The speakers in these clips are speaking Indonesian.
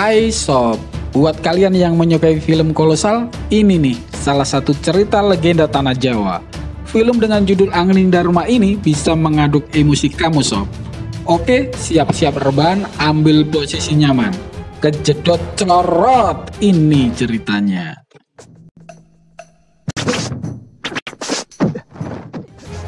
Hai sob, buat kalian yang menyukai film kolosal, ini nih salah satu cerita legenda tanah Jawa. Film dengan judul Angling Dharma ini bisa mengaduk emosi kamu sob. Oke, siap-siap rebahan, ambil posisi nyaman. Kejedot celorot, ini ceritanya.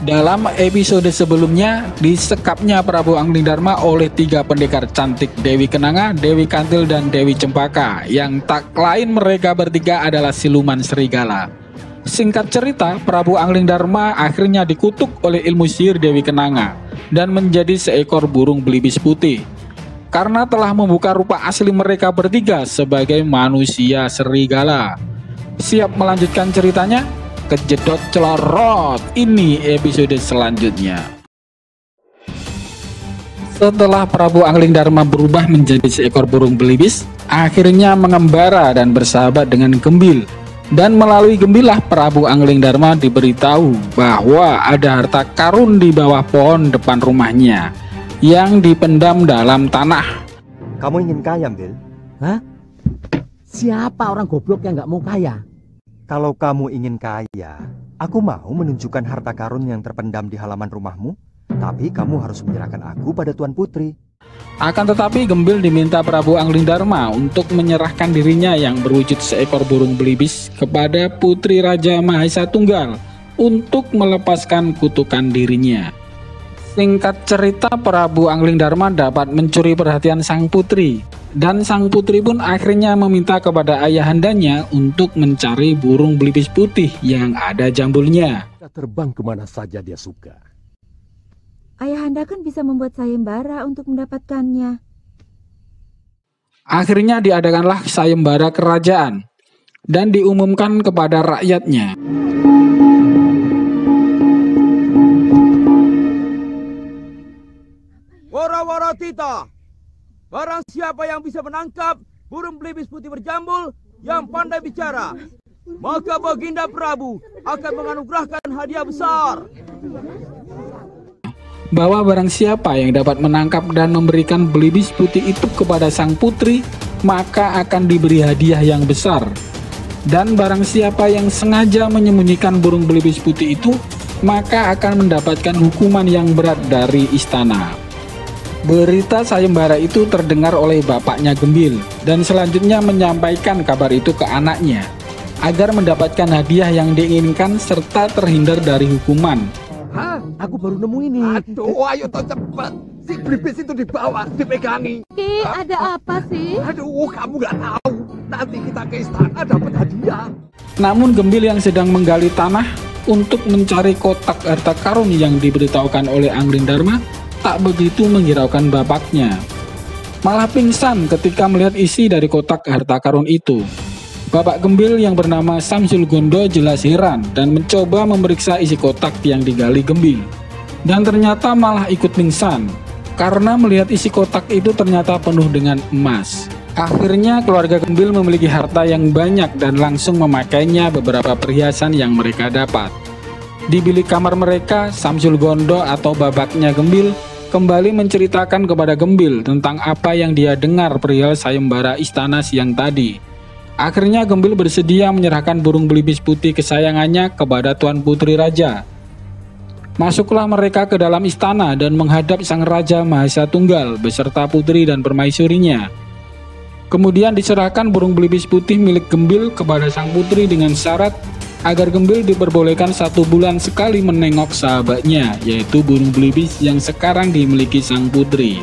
Dalam episode sebelumnya, disekapnya Prabu Angling Dharma oleh 3 pendekar cantik, Dewi Kenanga, Dewi Kantil, dan Dewi Cempaka, yang tak lain mereka bertiga adalah siluman serigala. Singkat cerita, Prabu Angling Dharma akhirnya dikutuk oleh ilmu sihir Dewi Kenanga dan menjadi seekor burung belibis putih. Karena telah membuka rupa asli mereka bertiga sebagai manusia serigala. Siap melanjutkan ceritanya? Kejedot celorot, ini episode selanjutnya. Setelah Prabu Angling Dharma berubah menjadi seekor burung belibis, akhirnya mengembara dan bersahabat dengan Gembil. Dan melalui Gembil lah Prabu Angling Dharma diberitahu bahwa ada harta karun di bawah pohon depan rumahnya yang dipendam dalam tanah. Kamu ingin kaya, Bil? Hah? Siapa orang goblok yang nggak mau kaya? Kalau kamu ingin kaya, aku mau menunjukkan harta karun yang terpendam di halaman rumahmu. Tapi kamu harus menyerahkan aku pada Tuan Putri. Akan tetapi Gembil diminta Prabu Angling Dharma untuk menyerahkan dirinya yang berwujud seekor burung belibis kepada Putri Raja Mahesa Tunggal untuk melepaskan kutukan dirinya. Singkat cerita, Prabu Angling Dharma dapat mencuri perhatian sang putri. Dan sang putri pun akhirnya meminta kepada ayahandanya untuk mencari burung belibis putih yang ada jambulnya. Terbang kemana saja dia suka. Ayahanda kan bisa membuat sayembara untuk mendapatkannya. Akhirnya diadakanlah sayembara kerajaan dan diumumkan kepada rakyatnya. Wara-wara tita, barang siapa yang bisa menangkap burung belibis putih berjambul yang pandai bicara, maka Baginda Prabu akan menganugerahkan hadiah besar. Bahwa barang siapa yang dapat menangkap dan memberikan belibis putih itu kepada sang putri, maka akan diberi hadiah yang besar. Dan barang siapa yang sengaja menyembunyikan burung belibis putih itu, maka akan mendapatkan hukuman yang berat dari istana. Berita sayembara itu terdengar oleh bapaknya Gembil dan selanjutnya menyampaikan kabar itu ke anaknya agar mendapatkan hadiah yang diinginkan serta terhindar dari hukuman. Hah? Aku baru nemu ini. Aduh, ayo toh cepat. Si belibis itu dibawa, dipegangi. Ki, ada apa sih? Aduh, kamu nggak tahu. Nanti kita ke istana dapat hadiah. Namun Gembil yang sedang menggali tanah untuk mencari kotak harta karun yang diberitahukan oleh Angling Dharma tak begitu menghiraukan bapaknya. Malah pingsan ketika melihat isi dari kotak harta karun itu. Bapak Gembil yang bernama Samsul Gondo jelas heran dan mencoba memeriksa isi kotak yang digali Gembil. Dan ternyata malah ikut pingsan karena melihat isi kotak itu ternyata penuh dengan emas. Akhirnya keluarga Gembil memiliki harta yang banyak dan langsung memakainya beberapa perhiasan yang mereka dapat. Di bilik kamar mereka, Samsul Gondo atau babaknya Gembil kembali menceritakan kepada Gembil tentang apa yang dia dengar perihal sayembara istana siang tadi. Akhirnya Gembil bersedia menyerahkan burung belibis putih kesayangannya kepada Tuan Putri Raja. Masuklah mereka ke dalam istana dan menghadap sang Raja Mahesa Tunggal beserta putri dan permaisurinya. Kemudian diserahkan burung belibis putih milik Gembil kepada sang putri dengan syarat agar Gembil diperbolehkan 1 bulan sekali menengok sahabatnya, yaitu burung belibis yang sekarang dimiliki sang putri.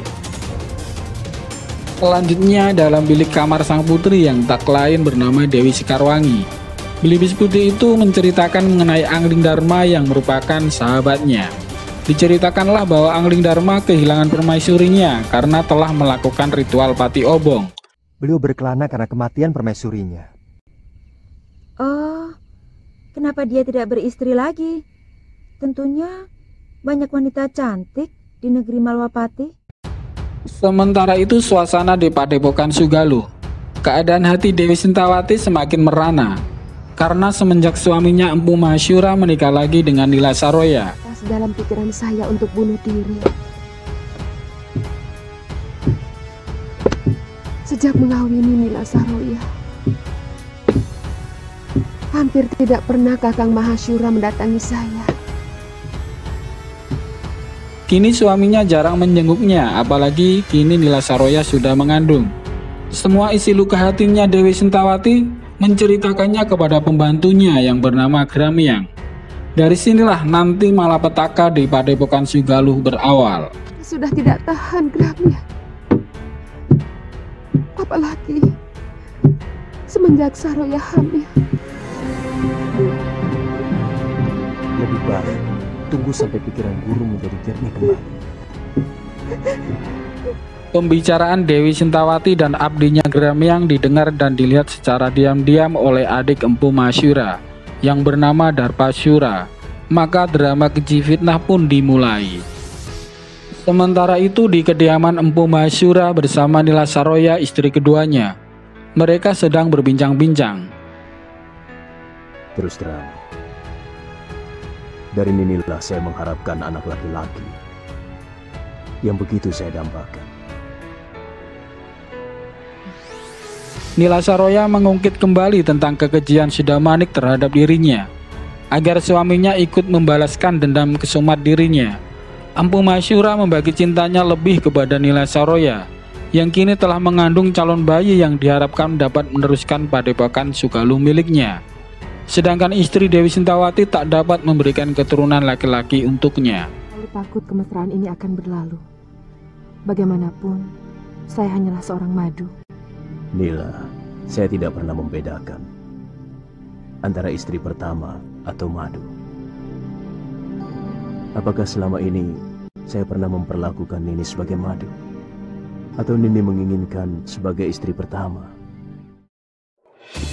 Selanjutnya dalam bilik kamar sang putri yang tak lain bernama Dewi Sekarwangi, belibis putih itu menceritakan mengenai Angling Dharma yang merupakan sahabatnya. Diceritakanlah bahwa Angling Dharma kehilangan permaisurinya karena telah melakukan ritual pati obong. Beliau berkelana karena kematian permaisurinya. Oh, kenapa dia tidak beristri lagi? Tentunya banyak wanita cantik di negeri Malwapati. Sementara itu suasana di Padepokan Sugaluh. Keadaan hati Dewi Sintawati semakin merana karena semenjak suaminya Empu Mahasyura menikah lagi dengan Nila Saroya. Dalam pikiran saya untuk bunuh diri. Sejak mengawini Nila Saroya, hampir tidak pernah Kakang Mahasyura mendatangi saya. Kini suaminya jarang menjenguknya, apalagi kini Nila Saroya sudah mengandung. Semua isi luka hatinya Dewi Sintawati menceritakannya kepada pembantunya yang bernama Gramyang. Dari sinilah nanti malapetaka di Padepokan Sugaluh berawal. Sudah tidak tahan, Gramyang. Apalagi semenjak Saroya hamil. Lebih baik tunggu sampai pikiran guru menjadi jernih kembali. Pembicaraan Dewi Sintawati dan abdinya Gramyang didengar dan dilihat secara diam-diam oleh adik Empu Mahasyura yang bernama Darpasyura. Maka drama keji fitnah pun dimulai. Sementara itu di kediaman Empu Mahasyura bersama Nila Saroya istri keduanya, mereka sedang berbincang-bincang. Terus terang, dari Ninilah saya mengharapkan anak laki-laki yang begitu saya dambakan. Nila Saroya mengungkit kembali tentang kekejian Sidamanik terhadap dirinya, agar suaminya ikut membalaskan dendam kesumat dirinya. Empu Mahasyura membagi cintanya lebih kepada Nila Saroya, yang kini telah mengandung calon bayi yang diharapkan dapat meneruskan Padepokan Sugaluh miliknya. Sedangkan istri Dewi Sintawati tak dapat memberikan keturunan laki-laki untuknya. Lalu takut kemesraan ini akan berlalu. Bagaimanapun, saya hanyalah seorang madu. Nila, saya tidak pernah membedakan antara istri pertama atau madu. Apakah selama ini saya pernah memperlakukan Nini sebagai madu? Atau Nini menginginkan sebagai istri pertama?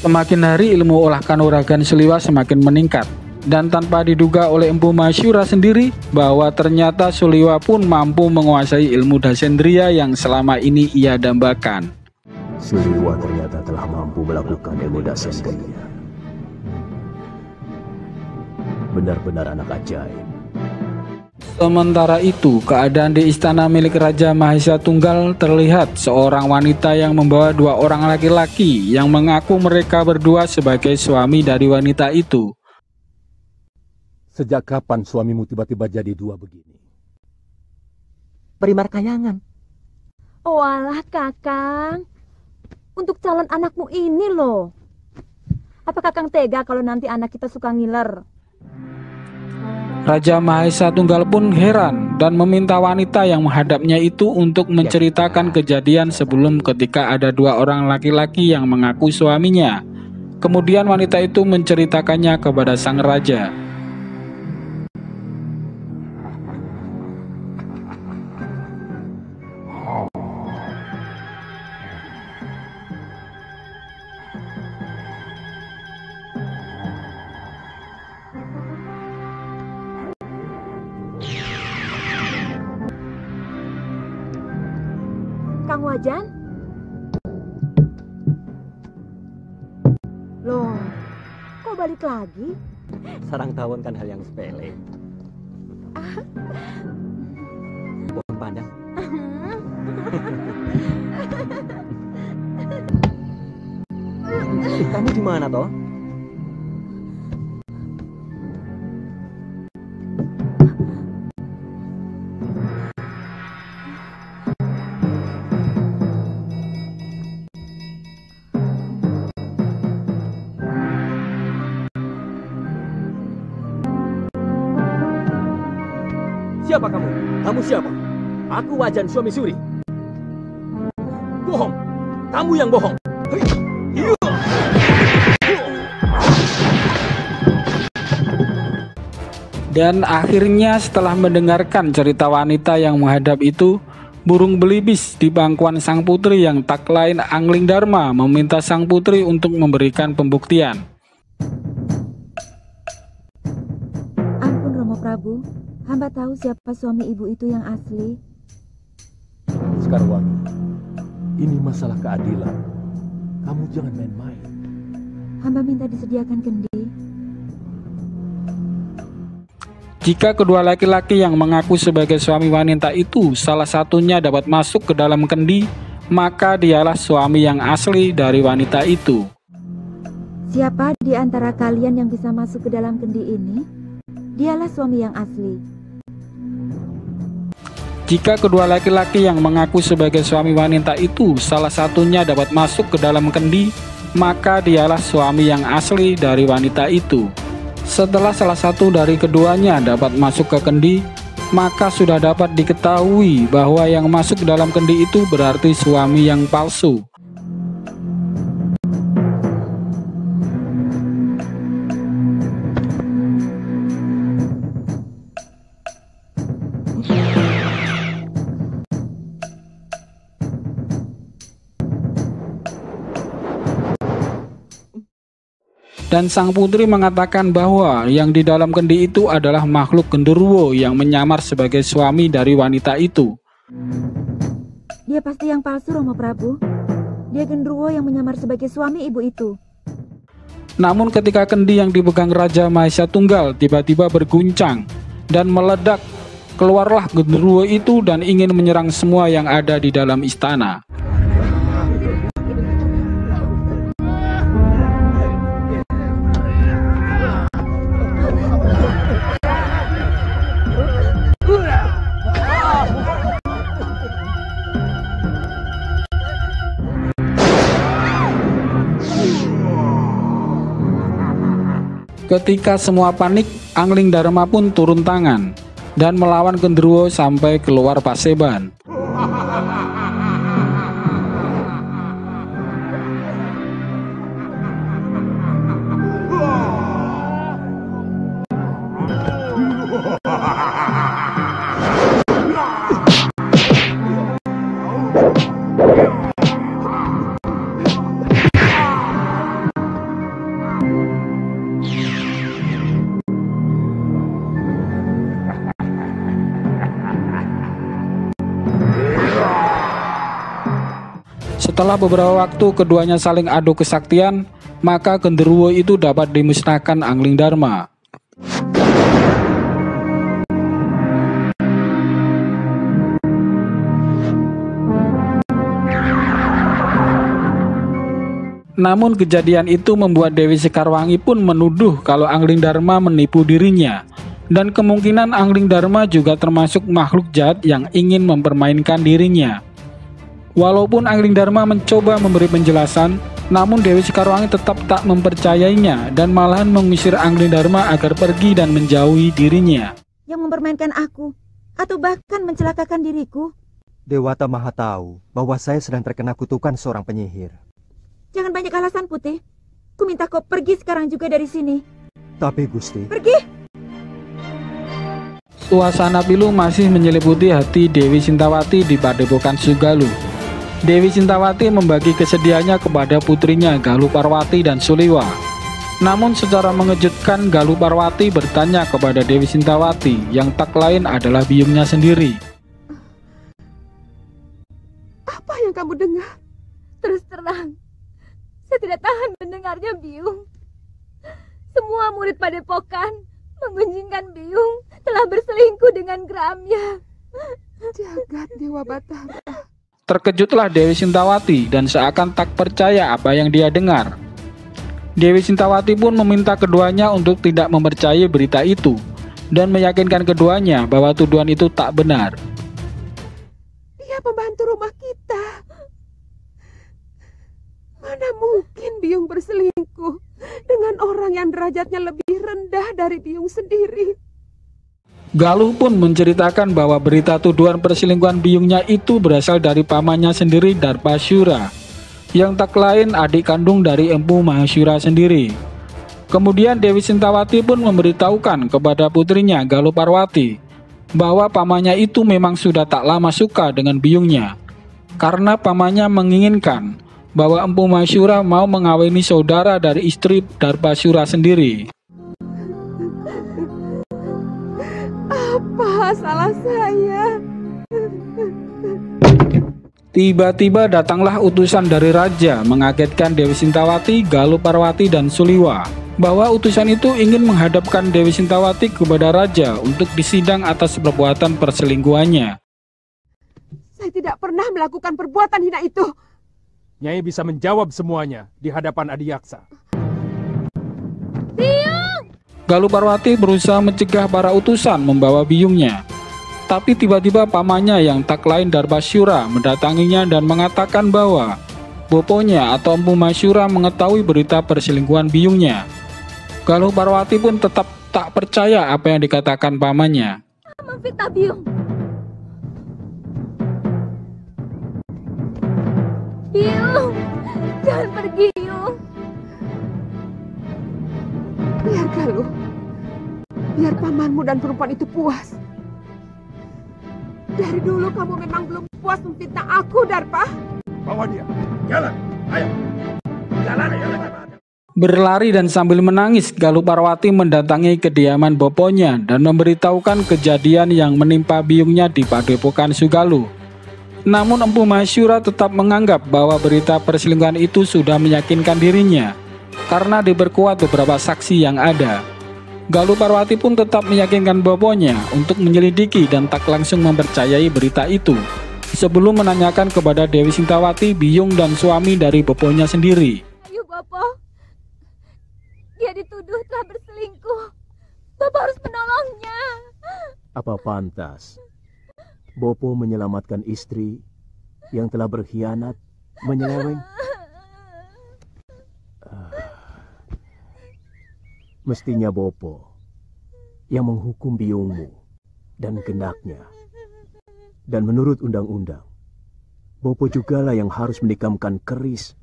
Semakin hari ilmu olah kanuragan Seliwa semakin meningkat, dan tanpa diduga oleh Empu Mahasyura sendiri bahwa ternyata Seliwa pun mampu menguasai ilmu dasendria yang selama ini ia dambakan. Seliwa ternyata telah mampu melakukan ilmu dasendria. Benar-benar anak ajaib. Sementara itu, keadaan di istana milik Raja Mahesa Tunggal terlihat seorang wanita yang membawa dua orang laki-laki yang mengaku mereka berdua sebagai suami dari wanita itu. Sejak kapan suamimu tiba-tiba jadi dua begini? Beri markayangan. Oh alah Kakang, untuk calon anakmu ini loh. Apa Kakang tega kalau nanti anak kita suka ngiler? Raja Mahesa Tunggal pun heran dan meminta wanita yang menghadapnya itu untuk menceritakan kejadian sebelum ketika ada dua orang laki-laki yang mengaku suaminya. Kemudian wanita itu menceritakannya kepada sang raja. Kang Wajan? Loh, kok balik lagi? Sarang tawon kan hal yang sepele. Pohon pandang. Kamu di mana toh? Siapa kamu? Kamu siapa? Aku Wajan suami Suri. Bohong. Kamu yang bohong. Dan akhirnya setelah mendengarkan cerita wanita yang menghadap itu, burung belibis di pangkuan sang putri yang tak lain Angling Dharma meminta sang putri untuk memberikan pembuktian. Ampun Romo Prabu, hamba tahu siapa suami ibu itu yang asli. Sekarwangi, ini masalah keadilan. Kamu jangan main-main. Hamba minta disediakan kendi. Jika kedua laki-laki yang mengaku sebagai suami wanita itu salah satunya dapat masuk ke dalam kendi, maka dialah suami yang asli dari wanita itu. Siapa di antara kalian yang bisa masuk ke dalam kendi ini? Dialah suami yang asli. Jika kedua laki-laki yang mengaku sebagai suami wanita itu salah satunya dapat masuk ke dalam kendi, maka dialah suami yang asli dari wanita itu. Setelah salah satu dari keduanya dapat masuk ke kendi, maka sudah dapat diketahui bahwa yang masuk ke dalam kendi itu berarti suami yang palsu. Dan sang putri mengatakan bahwa yang di dalam kendi itu adalah makhluk genderuwo yang menyamar sebagai suami dari wanita itu. Dia pasti yang palsu, Romo Prabu. Dia genderuwo yang menyamar sebagai suami ibu itu. Namun ketika kendi yang dipegang Raja Mahesa Tunggal tiba-tiba berguncang dan meledak, keluarlah genderuwo itu dan ingin menyerang semua yang ada di dalam istana. Ketika semua panik, Angling Dharma pun turun tangan dan melawan genderuwo sampai keluar Paseban. Setelah beberapa waktu keduanya saling adu kesaktian, maka genderuwo itu dapat dimusnahkan Angling Dharma. Namun kejadian itu membuat Dewi Sekarwangi pun menuduh kalau Angling Dharma menipu dirinya. Dan kemungkinan Angling Dharma juga termasuk makhluk jahat yang ingin mempermainkan dirinya. Walaupun Angling Dharma mencoba memberi penjelasan, namun Dewi Sekarwangi tetap tak mempercayainya dan malahan mengusir Angling Dharma agar pergi dan menjauhi dirinya. Yang mempermainkan aku, atau bahkan mencelakakan diriku. Dewata Maha tahu bahwa saya sedang terkena kutukan seorang penyihir. Jangan banyak alasan, Putih. Ku minta kau pergi sekarang juga dari sini. Tapi Gusti... Pergi! Suasana pilu masih menyelimuti hati Dewi Sintawati di Padepokan Sugalu. Dewi Sintawati membagi kesedihannya kepada putrinya Galuh Parwati dan Suliwa. Namun secara mengejutkan Galuh Parwati bertanya kepada Dewi Sintawati yang tak lain adalah biungnya sendiri. Apa yang kamu dengar? Terus terang, saya tidak tahan mendengarnya, Biung. Semua murid Padepokan menggunjingkan Biung telah berselingkuh dengan Gramya. Jagat Dewa Batara. Terkejutlah Dewi Sintawati dan seakan tak percaya apa yang dia dengar. Dewi Sintawati pun meminta keduanya untuk tidak mempercayai berita itu dan meyakinkan keduanya bahwa tuduhan itu tak benar. Dia pembantu rumah kita. Mana mungkin Biung berselingkuh dengan orang yang derajatnya lebih rendah dari Biung sendiri. Galuh pun menceritakan bahwa berita tuduhan perselingkuhan biungnya itu berasal dari pamannya sendiri, Darpasyura, yang tak lain adik kandung dari Empu Mahashura sendiri. Kemudian Dewi Sintawati pun memberitahukan kepada putrinya Galuh Parwati bahwa pamannya itu memang sudah tak lama suka dengan biungnya, karena pamannya menginginkan bahwa Empu Mahashura mau mengawini saudara dari istri Darpasyura sendiri. Apa salah saya? Tiba-tiba datanglah utusan dari raja mengagetkan Dewi Sintawati, Galuh Parwati, dan Suliwa bahwa utusan itu ingin menghadapkan Dewi Sintawati kepada raja untuk disidang atas perbuatan perselingkuhannya. Saya tidak pernah melakukan perbuatan hina itu. Nyai bisa menjawab semuanya di hadapan Adiaksa. Biyung! Galuh Parwati berusaha mencegah para utusan membawa biyungnya. Tapi tiba-tiba pamannya yang tak lain Darmasyura mendatanginya dan mengatakan bahwa boponya atau Empu Masyura mengetahui berita perselingkuhan biyungnya. Galuh Parwati pun tetap tak percaya apa yang dikatakan pamannya. Memfitnah Biyung. Biyung, jangan pergi, Biyung. Biar Galuh. Biar pamanmu dan perempuan itu puas. Dari dulu kamu memang belum puas memfitnah aku, Darpa. Bawa dia. Jalan. Ayo. Jalan. Berlari dan sambil menangis, Galuh Parwati mendatangi kediaman boponya dan memberitahukan kejadian yang menimpa biyungnya di Padepokan Sugaluh. Namun Empu Masyura tetap menganggap bahwa berita perselingkuhan itu sudah meyakinkan dirinya karena diperkuat beberapa saksi yang ada. Galuh Parwati pun tetap meyakinkan boponya untuk menyelidiki dan tak langsung mempercayai berita itu sebelum menanyakan kepada Dewi Sintawati, biyung dan suami dari boponya sendiri. Ayo, Bopo. Dia dituduh telah berselingkuh. Bapak harus menolongnya. Apa pantas Bopo menyelamatkan istri yang telah berkhianat, menyeleweng? Mestinya Bopo yang menghukum biyungmu dan genaknya. Dan menurut undang-undang, Bopo jugalah yang harus menikamkan keris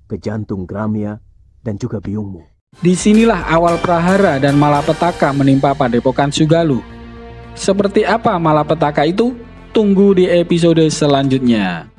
ke jantung Gramya dan juga biyungmu. Disinilah awal prahara dan malapetaka menimpa Padepokan Sugaluh. Seperti apa malapetaka itu? Tunggu di episode selanjutnya.